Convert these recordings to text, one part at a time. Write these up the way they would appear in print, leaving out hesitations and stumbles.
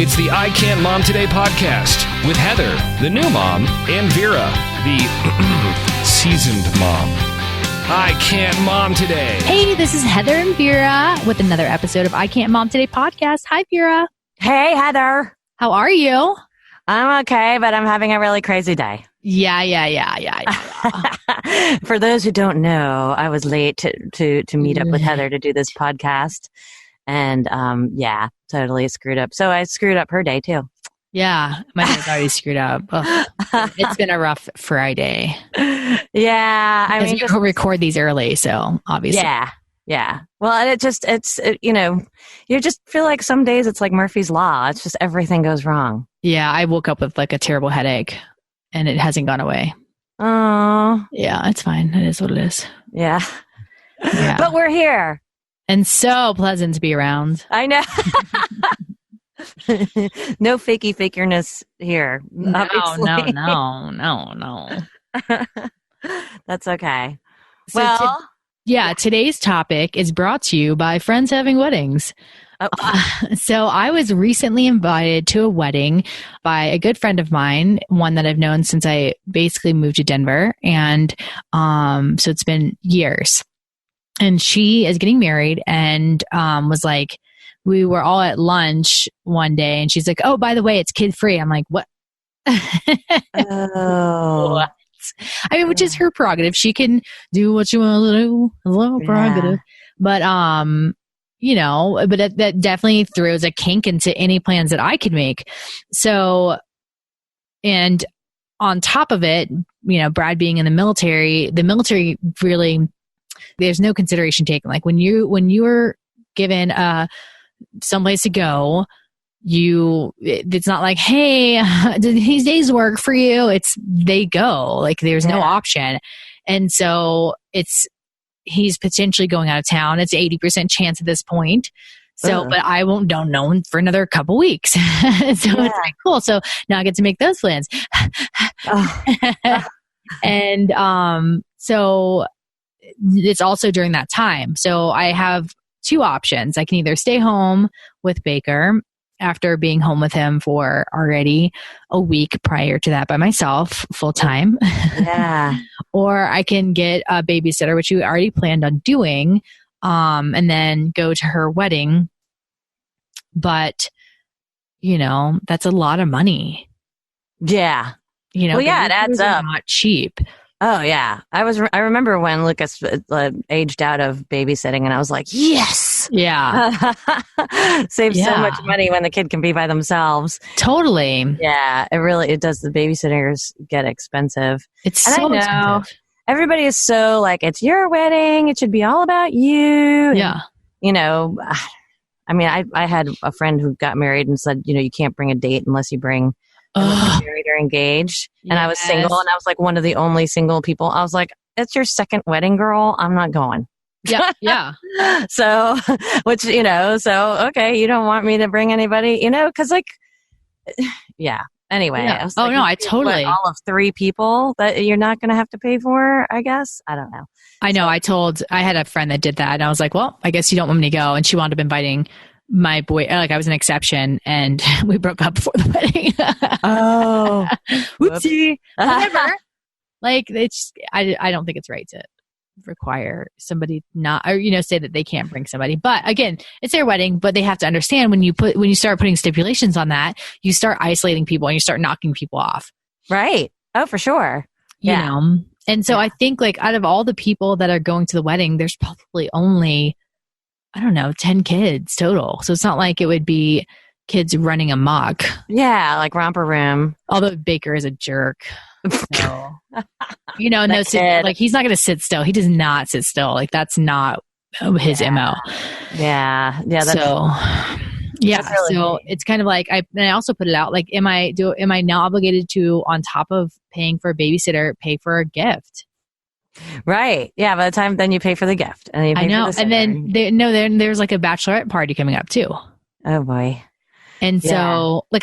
It's the I Can't Mom Today podcast with Heather, the new mom, and Vera, the seasoned mom. I Can't Mom Today. Hey, this is Heather and Vera with another episode of I Can't Mom Today podcast. Hi, Vera. Hey, Heather. How are you? I'm okay, but I'm having a really crazy day. Yeah. For those who don't know, I was late to meet up with Heather to do this podcast. And totally screwed up. So I screwed up her day too. Yeah, my day's already screwed up. Ugh. It's been a rough Friday. Yeah, I mean, we record these early, so obviously. Yeah. Well, you just feel like some days it's like Murphy's Law. It's just everything goes wrong. Yeah, I woke up with like a terrible headache, and it hasn't gone away. Oh, yeah, it's fine. It is what it is. Yeah. But we're here. And so pleasant to be around. I know. No fakerness here. No. That's okay. So today's topic is brought to you by friends having weddings. So I was recently invited to a wedding by a good friend of mine, one that I've known since I basically moved to Denver. And so it's been years. And she is getting married and was like, we were all at lunch one day and she's like, oh, by the way, it's kid free. I'm like, what? Oh. What? I mean, which is her prerogative. She can do what she wants to do. It's a little prerogative. But, that definitely throws a kink into any plans that I could make. So, and on top of it, Brad being in the military really, there's no consideration taken. Like when you are given someplace to go, it's not like, hey, do these days work for you? It's they go. Like there's no option. And so he's potentially going out of town. It's 80% chance at this point. So, but I don't know for another couple weeks. So it's like, cool. So now I get to make those plans. And so it's also during that time. So I have two options. I can either stay home with Baker after being home with him for already a week prior to that by myself, full time. Yeah. Or I can get a babysitter, which we already planned on doing, and then go to her wedding. But, that's a lot of money. Yeah. It adds up. Not cheap. Oh yeah. I remember when Lucas aged out of babysitting and I was like, yes. Yeah. Save so much money when the kid can be by themselves. Totally. Yeah. It does. The babysitters get expensive. It's so expensive. Everybody is so like, it's your wedding. It should be all about you. Yeah. I mean, I had a friend who got married and said, you can't bring a date unless you bring married or engaged. And I was single and I was like one of the only single people. I was like, it's your second wedding, girl. I'm not going. Yeah. So, okay, you don't want me to bring anybody, because anyway. Yeah. I was like, I totally. All of 3 people that you're not going to have to pay for, I guess. I don't know. I know. I had a friend that did that and I was like, well, I guess you don't want me to go. And she wound up inviting my boy, like I was an exception and we broke up before the wedding. Oh, whoopsie. Whatever. Like I don't think it's right to require somebody not, or, say that they can't bring somebody. But again, it's their wedding, but they have to understand when you start putting stipulations on that, you start isolating people and you start knocking people off. Right. Oh, for sure. Yeah. And so I think like out of all the people that are going to the wedding, there's probably only, 10 kids total. So it's not like it would be kids running amok. Yeah, like romper room. Although Baker is a jerk. So, he's not going to sit still. He does not sit still. Like that's not his MO. Yeah. Yeah. So it's kind of like, I also put it out, like, am I now obligated to, on top of paying for a babysitter, pay for a gift? Right. Yeah. By the time then you pay for the gift, and you pay for the and then there's like a bachelorette party coming up too. Oh boy. And so like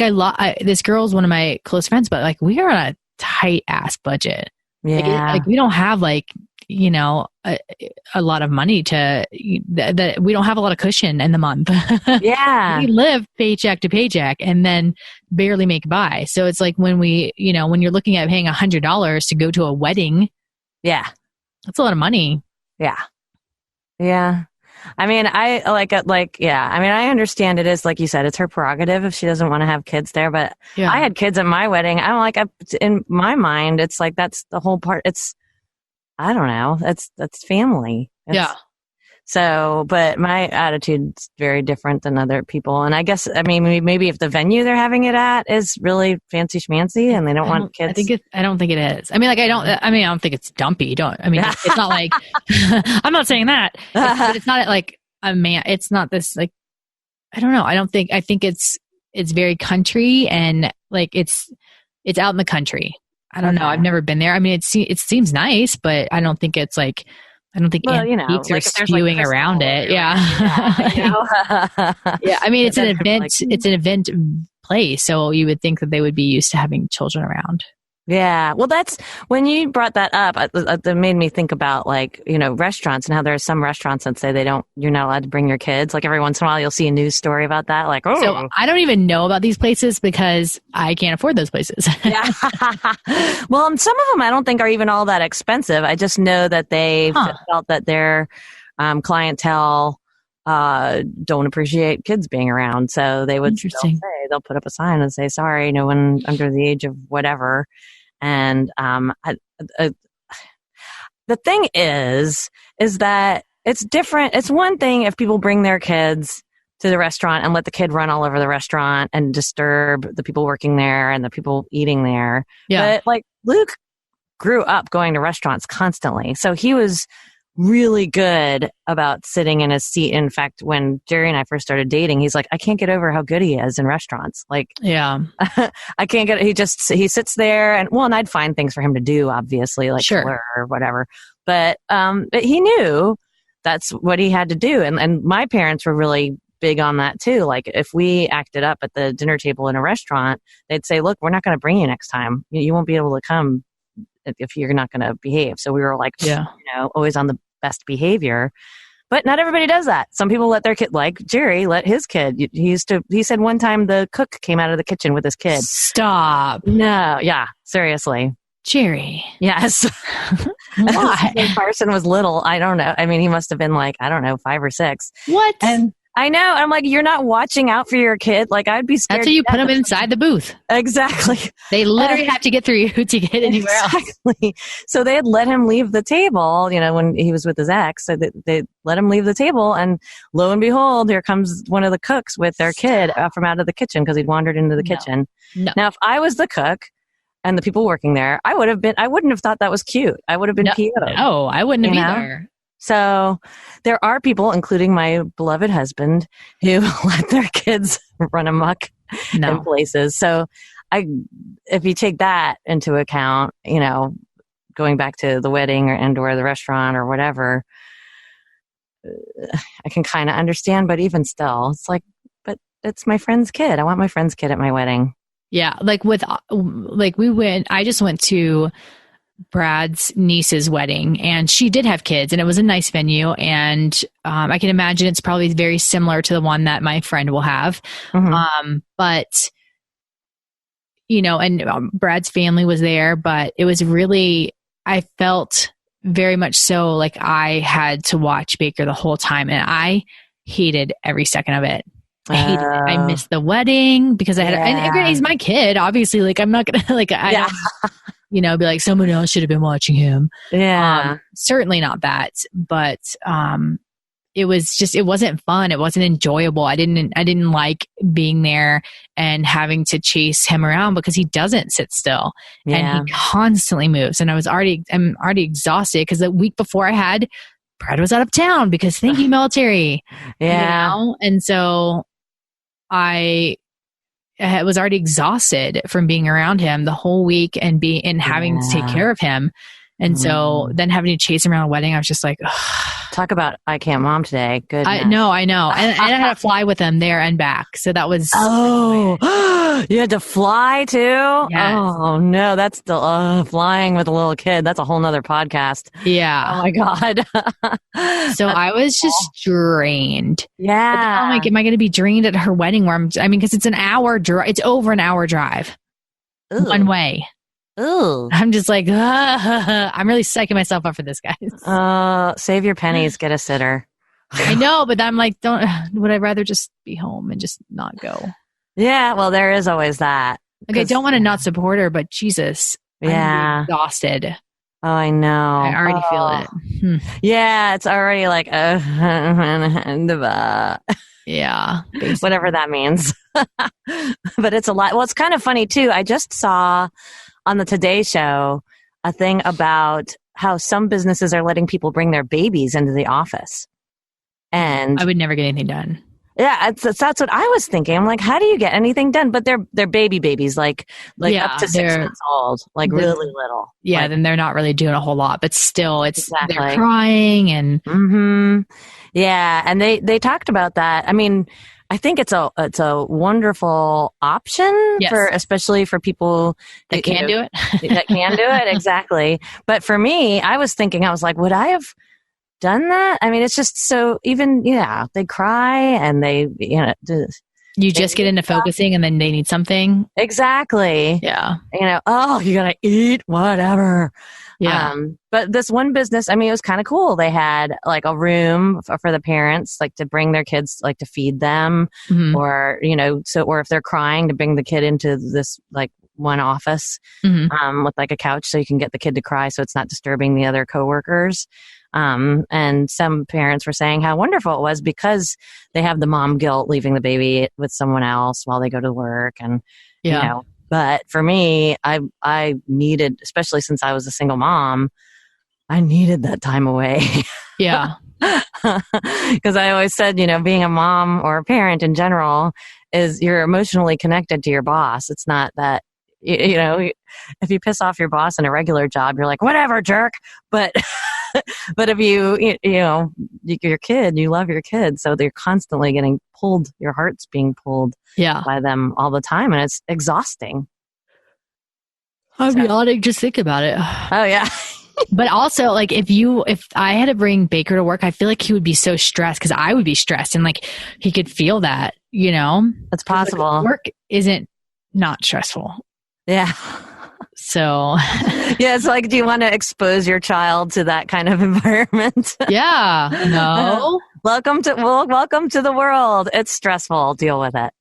this girl's one of my close friends, but like we are on a tight ass budget. Yeah. Like we don't have like you know, a lot of money that we don't have a lot of cushion in the month. Yeah. We live paycheck to paycheck and then barely make by. So it's like when when you're looking at paying $100 to go to a wedding. Yeah. That's a lot of money. Yeah. Yeah. I mean, I understand it is, like you said, it's her prerogative if she doesn't want to have kids there. But I had kids at my wedding. I'm like, in my mind, it's like, that's the whole part. I don't know. That's family. So, but my attitude's very different than other people. And I guess, I mean, maybe if the venue they're having it at is really fancy schmancy and they don't want kids. I don't think it is. I mean, like, I don't think it's dumpy. It's not like, I'm not saying that. It's not like a man. It's not this, like, I don't know. I think it's very country and like it's out in the country. I don't know. I've never been there. I mean, it seems nice, but I don't think it's like, antiques are spewing around it. Yeah. Yeah. I mean, it's an event. It's an event place. So you would think that they would be used to having children around. Yeah. Well, that's when you brought that up, that made me think about, like, restaurants and how there are some restaurants that say you're not allowed to bring your kids. Like every once in a while you'll see a news story about that. Like, oh. So I don't even know about these places because I can't afford those places. Yeah. Well, some of them I don't think are even all that expensive. I just know that they felt that their clientele don't appreciate kids being around. So they would they'll put up a sign and say, sorry, no one under the age of whatever. And the thing is that it's different. It's one thing if people bring their kids to the restaurant and let the kid run all over the restaurant and disturb the people working there and the people eating there. Yeah. But like Luke grew up going to restaurants constantly. So he was really good about sitting in his seat. In fact, when Jerry and I first started dating, he's like, I can't get over how good he is in restaurants. Like, yeah, I can't get it. He sits there and I'd find things for him to do, obviously, like color or whatever. But he knew that's what he had to do. And my parents were really big on that too. Like if we acted up at the dinner table in a restaurant, they'd say, look, we're not going to bring you next time. You won't be able to come if you're not going to behave. So we were like, always on the best behavior. But not everybody does that. Some people let their kid, like Jerry, let his kid. He said one time the cook came out of the kitchen with his kid. Stop. No. Yeah. Seriously. Jerry. Yes. Why? Carson was little. I don't know. I mean, he must have been like, I don't know, 5 or 6. What? And I know. I'm like, you're not watching out for your kid. Like, I'd be scared. That's why you put them inside the booth. Exactly. They literally have to get through you to get anywhere else. So they had let him leave the table, when he was with his ex. So they let him leave the table. And lo and behold, here comes one of the cooks with their kid from out of the kitchen because he'd wandered into the kitchen. No. Now, if I was the cook and the people working there, I wouldn't have thought that was cute. I would have been PO'd. No, I wouldn't have either. So there are people, including my beloved husband, who let their kids run amok in places. So if you take that into account, going back to the wedding or the restaurant or whatever, I can kind of understand. But even still, it's like, but it's my friend's kid. I want my friend's kid at my wedding. Yeah. I just went to Brad's niece's wedding and she did have kids and it was a nice venue and I can imagine it's probably very similar to the one that my friend will have. Mm-hmm. But Brad's family was there, but it was really, I felt very much so like I had to watch Baker the whole time and I hated every second of it. I hated it. I missed the wedding because I had, and he's my kid, obviously, like I'm not gonna don't, be like someone else should have been watching him. Yeah. Certainly not that, but it wasn't fun. It wasn't enjoyable. I didn't like being there and having to chase him around because he doesn't sit still and he constantly moves. And I'm already exhausted because the week before Brad was out of town because thank you, military. Yeah. And so I was already exhausted from being around him the whole week and having to take care of him. And so then having to chase him around a wedding, I was just like, ugh. Talk about I can't mom today. Good. I know. And I had to fly with him there and back. So that was. Oh, you had to fly too? Yes. Oh no, that's the flying with a little kid. That's a whole nother podcast. Yeah. Oh my God. So I was just drained. Yeah. I'm like, am I going to be drained at her wedding where because it's an hour drive. It's over an hour drive. Ooh. One way. Ooh. I'm just like, I'm really psyching myself up for this, guys. Save your pennies, get a sitter. I know, but I'm like, would I rather just be home and just not go? Yeah, well, there is always that. Like, I don't want to not support her, but Jesus, yeah. I'm exhausted. Oh, I know. I already feel it. Yeah, it's already like, yeah, basically. Whatever that means. But it's a lot. Well, it's kind of funny too. I just saw on the Today Show a thing about how some businesses are letting people bring their babies into the office. And I would never get anything done. Yeah, that's what I was thinking. I'm like, how do you get anything done? But they're babies, like up to 6 months old, like really little. Yeah, like, then they're not really doing a whole lot, but still, exactly. They're crying and. Yeah, and they talked about that. I mean, I think it's a wonderful option especially for people that can do it. That can do it, exactly. But for me, I was like, would I have done that? I mean, it's just so they cry and they you just get into focusing and then they need something. Exactly. Yeah. You gotta eat whatever. Yeah. But this one business, I mean, it was kind of cool. They had like a room for the parents, like to bring their kids, like to feed them or, or if they're crying to bring the kid into this like one office with like a couch so you can get the kid to cry so it's not disturbing the other coworkers. And some parents were saying how wonderful it was because they have the mom guilt leaving the baby with someone else while they go to work. And, but for me, I needed, especially since I was a single mom, I needed that time away. Yeah. Because I always said, being a mom or a parent in general is you're emotionally connected to your boss. It's not that, if you piss off your boss in a regular job, you're like, whatever, jerk. But if your kid, you love your kid. So they're constantly getting pulled. Your heart's being pulled by them all the time. And it's exhausting. I'm yawning. Just think about it. Oh, yeah. But also, like, if I had to bring Baker to work, I feel like he would be so stressed because I would be stressed and like he could feel that, It's possible. Like, work isn't not stressful. Yeah. So. Yeah, it's like, do you want to expose your child to that kind of environment? Yeah. No. Welcome to the world. It's stressful. Deal with it.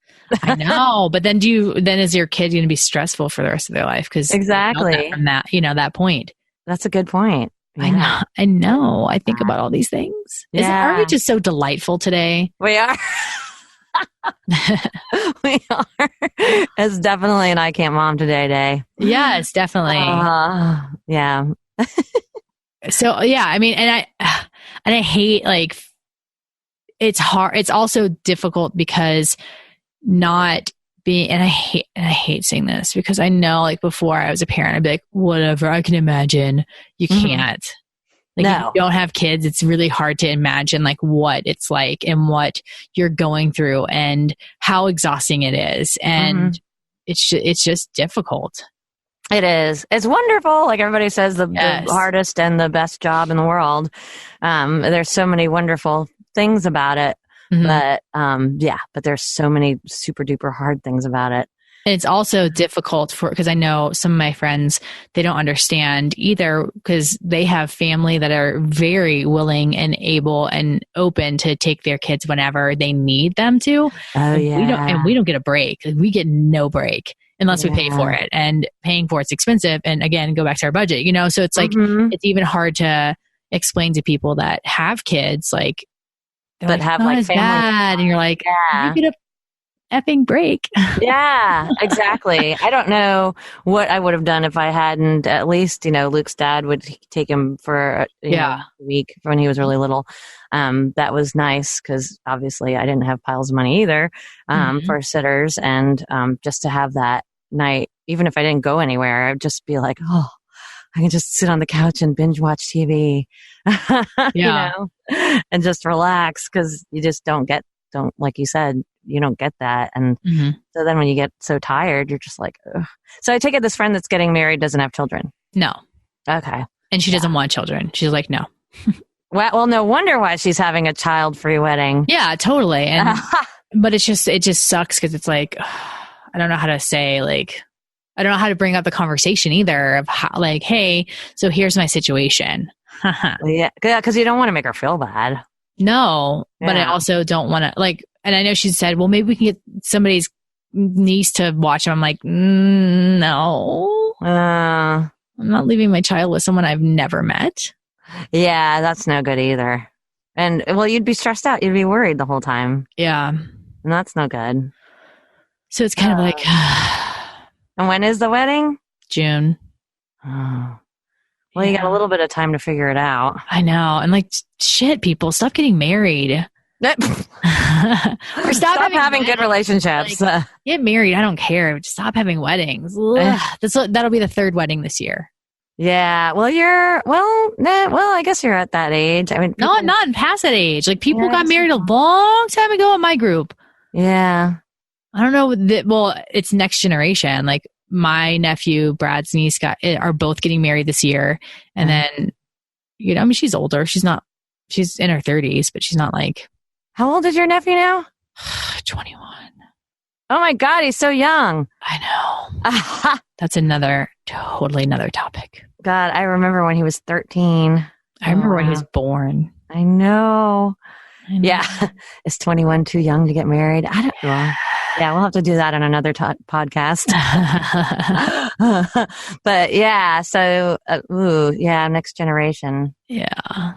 I know, but then is your kid going to be stressful for the rest of their life? Because exactly from that, that point. That's a good point. Yeah. I know. I think about all these things. Yeah. Are we just so delightful today? We are. We are. It's definitely an I can't mom today day. Yes, definitely. Yeah. So yeah, I mean, and I hate, like, it's hard. It's also difficult because not being, and I hate saying this because I know, like, before I was a parent, I'd be like, whatever, I can imagine. You can't. Like, if you don't have kids, it's really hard to imagine, like, what it's like and what you're going through and how exhausting it is. And it's just difficult. It is. It's wonderful. Like everybody says, the hardest and the best job in the world. There's so many wonderful things about it. But but there's so many super duper hard things about it. And it's also difficult because I know some of my friends, they don't understand either because they have family that are very willing and able and open to take their kids whenever they need them to. Oh, yeah. We don't get a break. Like, we get no break unless we pay for it, and paying for it's expensive. And again, go back to our budget, so it's like, it's even hard to explain to people that have kids, like, but have like family bad, and you're like, you get a effing break. Yeah, exactly. I don't know what I would have done if I hadn't. At least, Luke's dad would take him for a week when he was really little. That was nice because obviously I didn't have piles of money either for sitters, and just to have that night, even if I didn't go anywhere, I'd just be like, oh, I can just sit on the couch and binge watch TV, Yeah. and just relax because you just don't like you said, you don't get that. And so then when you get so tired, you're just like, ugh. So I take it this friend that's getting married doesn't have children. No. Okay. And she doesn't want children. She's like, no. Well, no wonder why she's having a child-free wedding. Yeah, totally. And but it just sucks because it's like, I don't know how to say, like, I don't know how to bring up the conversation either of how, like, hey, so here's my situation. Yeah, because you don't want to make her feel bad. No, but I also don't want to, like, and I know she said, well, maybe we can get somebody's niece to watch him. I'm like, no. I'm not leaving my child with someone I've never met. Yeah, that's no good either. And, well, you'd be stressed out. You'd be worried the whole time. Yeah. And that's no good. So it's kind of like... And when is the wedding? June. Oh. Well, you got a little bit of time to figure it out. I know. And like, shit, people, stop getting married. Or stop having good relationships. Like, get married. I don't care. Just stop having weddings. That'll be the third wedding this year. Yeah. Well, I guess you're at that age. I mean, people, not past that age. Like, people got married a long time ago in my group. Yeah. I don't know. Well, it's next generation. Like, my nephew, Brad's niece, are both getting married this year. And then, I mean, she's older. She's in her 30s, but she's not like. How old is your nephew now? 21. Oh my God, he's so young. I know. That's totally another topic. God, I remember when he was 13. I remember when he was born. I know. Yeah. Is 21 too young to get married? I don't know. Yeah, we'll have to do that on another podcast. But yeah, so, next generation. Yeah.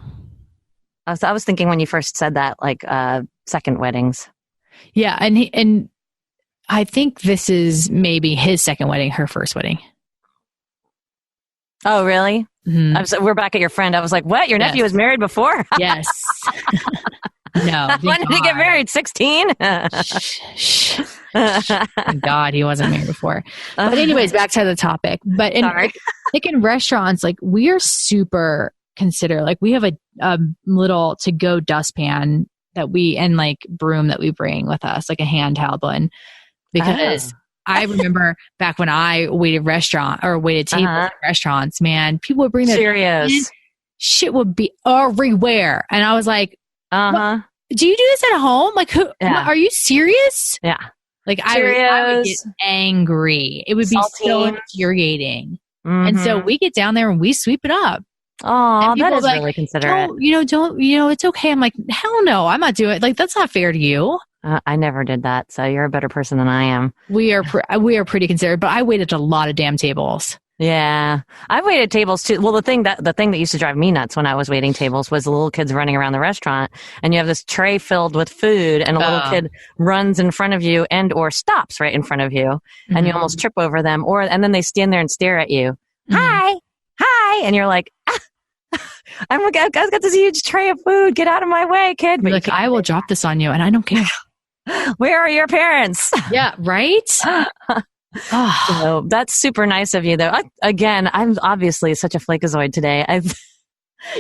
I was thinking when you first said that, like, second weddings. Yeah, and I think this is maybe his second wedding, her first wedding. Oh, really? Mm-hmm. We're back at your friend. I was like, what? Your nephew was married before? Yes. No. When did he get married? 16? Shh. Thank God he wasn't married before. But anyways, back to the topic. But in restaurants, like, we are super considerate. Like, we have a little to-go dustpan and like broom that we bring with us, like a handheld one. Because I remember back when I waited tables at restaurants, man, people would bring their Cheerios. Shit would be everywhere. And I was like, do you do this at home? Like, are you serious? Yeah. Like, I would get angry. It would be so infuriating. And so we get down there and we sweep it up. Oh, that is really considerate. It's okay. I'm like, hell no, I'm not doing it. Like, that's not fair to you. I never did that. So you're a better person than I am. We are pretty considerate, but I waited a lot of damn tables. Yeah. I've waited tables too. Well, the thing that used to drive me nuts when I was waiting tables was the little kids running around the restaurant, and you have this tray filled with food, and a little kid runs in front of you or stops right in front of you, and you almost trip over them, and then they stand there and stare at you. Hi. And you're like, I've got this huge tray of food. Get out of my way, kid. But like, I will drop this on you, and I don't care. Where are your parents? Yeah, right? So that's super nice of you, though. I'm obviously such a flakeazoid today.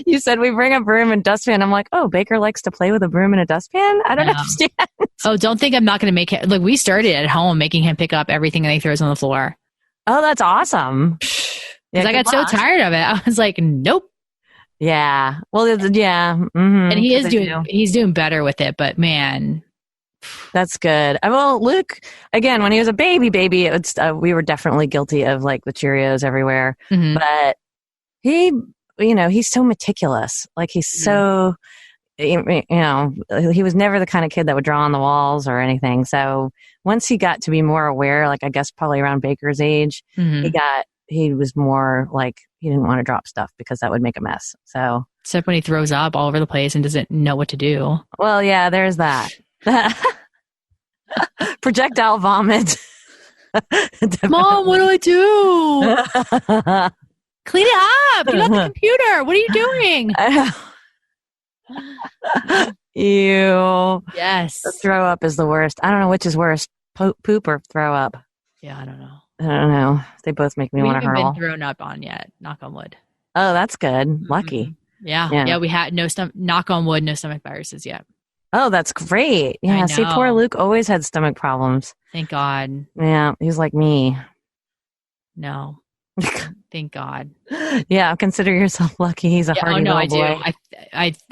You said we bring a broom and dustpan. I'm like, oh, Baker likes to play with a broom and a dustpan? I don't understand. Oh, don't think I'm not going to make it. Like, we started at home making him pick up everything that he throws on the floor. Oh, that's awesome. Because I got so tired of it. I was like, nope. Yeah. Well, yeah. Mm-hmm. And he's doing better with it, but man. That's good. Well, Luke, again, when he was a baby, we were definitely guilty of like the Cheerios everywhere. Mm-hmm. But he's so meticulous. Like, he's so, he was never the kind of kid that would draw on the walls or anything. So once he got to be more aware, like, I guess probably around Baker's age, he was more like, he didn't want to drop stuff because that would make a mess. So, except when he throws up all over the place and doesn't know what to do. Well, yeah, there's that. Projectile vomit. Mom, what do I do? Clean it up. Get off the computer. What are you doing? Ew. Yes. The throw up is the worst. I don't know which is worse, poop or throw up. Yeah, I don't know. I don't know. They both make me We want to haven't hurl. been thrown up on yet. Knock on wood. Oh, that's good. Lucky. Yeah. We had no stomach. Knock on wood. No stomach viruses yet. Oh, that's great. Yeah. See, poor Luke always had stomach problems. Thank God. Yeah, he's like me. No. Thank God. Yeah, consider yourself lucky. He's a hardy little boy.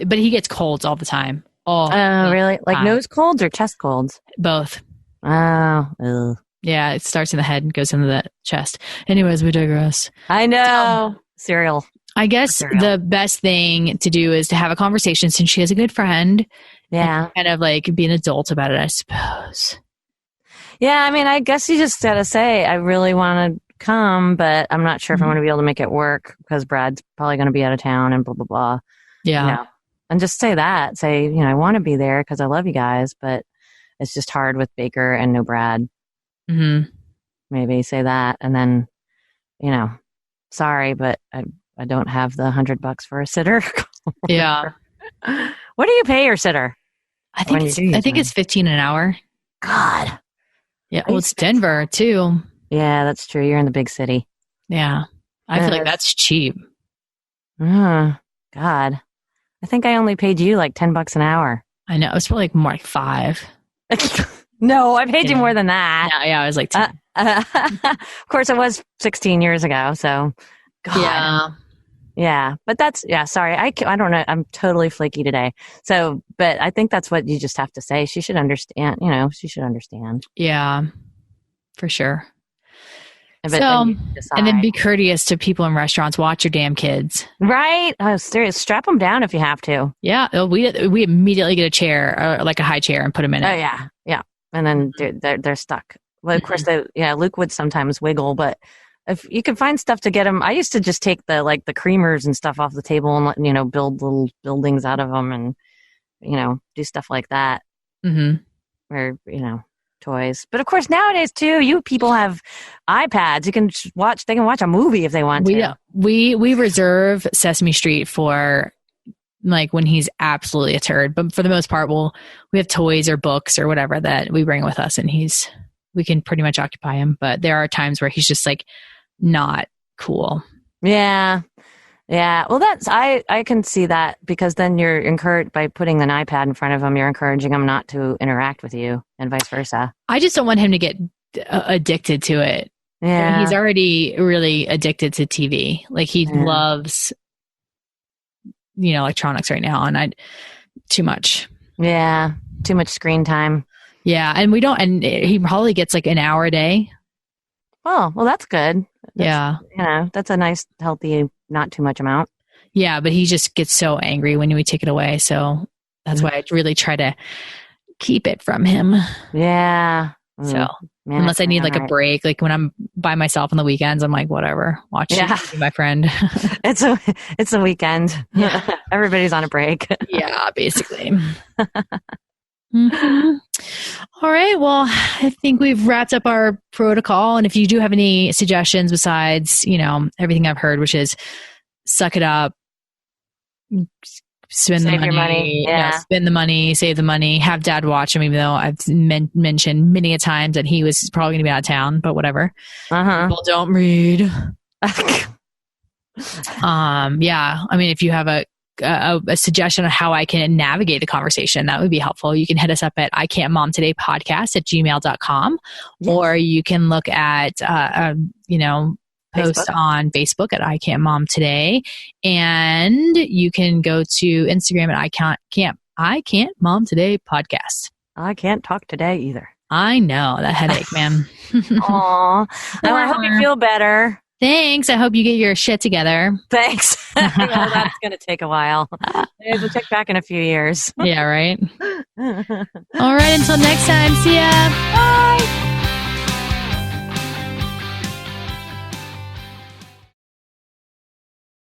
But he gets colds all the time. Oh, really? Like nose colds or chest colds? Both. Oh, ugh. Yeah, it starts in the head and goes into the chest. Anyways, we digress. I know. Cereal. I guess the best thing to do is to have a conversation since she has a good friend. Yeah. Kind of like be an adult about it, I suppose. Yeah, I mean, I guess you just gotta say, I really want to come, but I'm not sure if I'm going to be able to make it work because Brad's probably going to be out of town and blah, blah, blah. Yeah. You know? And just say that. Say, I want to be there because I love you guys, but it's just hard with Baker and no Brad. Mm-hmm. Maybe say that. And then, sorry, but I don't have the $100 for a sitter. Yeah. What do you pay your sitter? I think it's $15 an hour. God. Yeah. Well, it's Denver too. Yeah, that's true. You're in the big city. Yeah. I feel like that's cheap. God. I think I only paid you like $10 an hour. I know. It was probably more like $5. No, I paid you more than that. Yeah, I was like 10. Of course, it was 16 years ago. So, God. Yeah. Yeah. But sorry. I don't know. I'm totally flaky today. So, but I think that's what you just have to say. She should understand, she should understand. Yeah, for sure. But and then be courteous to people in restaurants. Watch your damn kids. Right? Oh, serious. Strap them down if you have to. Yeah. We immediately get a chair, like a high chair, and put them in it. Oh, yeah. Yeah. And then they're stuck. Well, of course, Luke would sometimes wiggle, but if you can find stuff to get them, I used to just take the creamers and stuff off the table and let, build little buildings out of them and, do stuff like that. Mm-hmm. Or, toys. But of course, nowadays too, you people have iPads. You can watch. They can watch a movie if they want to. We reserve Sesame Street for like when he's absolutely a turd. But for the most part, we have toys or books or whatever that we bring with us, and we can pretty much occupy him. But there are times where he's just like not cool. Yeah. Yeah. Well, I can see that because then you're encouraged by putting an iPad in front of him. You're encouraging him not to interact with you and vice versa. I just don't want him to get addicted to it. Yeah. I mean, he's already really addicted to TV. Like he loves, electronics right now, and too much. Yeah. Too much screen time. Yeah. And he probably gets like an hour a day. Oh, well, that's good. Yeah. That's a nice, healthy, not too much amount. Yeah, but he just gets so angry when we take it away. So that's why I really try to keep it from him. Yeah. So unless I need like a break, like when I'm by myself on the weekends, I'm like, whatever, watch my friend. It's a weekend. Yeah. Everybody's on a break. Yeah, basically. Mm-hmm. All right. Well, I think we've wrapped up our protocol. And if you do have any suggestions besides, everything I've heard, which is suck it up, spend the money, spend the money, save the money, have dad watch him, even though I've mentioned many a times that he was probably going to be out of town, but whatever. People don't read. Yeah. I mean, if you have a suggestion on how I can navigate the conversation, that would be helpful. You can hit us up at ican'tmomtodaypodcast@gmail.com, or you can look at, post on Facebook at I Can't Mom Today, and you can go to Instagram at I Can't Mom Today Podcast. I can't talk today either. I know that headache, man. Aw. Well, I hope you feel better. Thanks. I hope you get your shit together. Thanks. That's going to take a while. We'll check back in a few years. Yeah, right? All right. Until next time. See ya. Bye.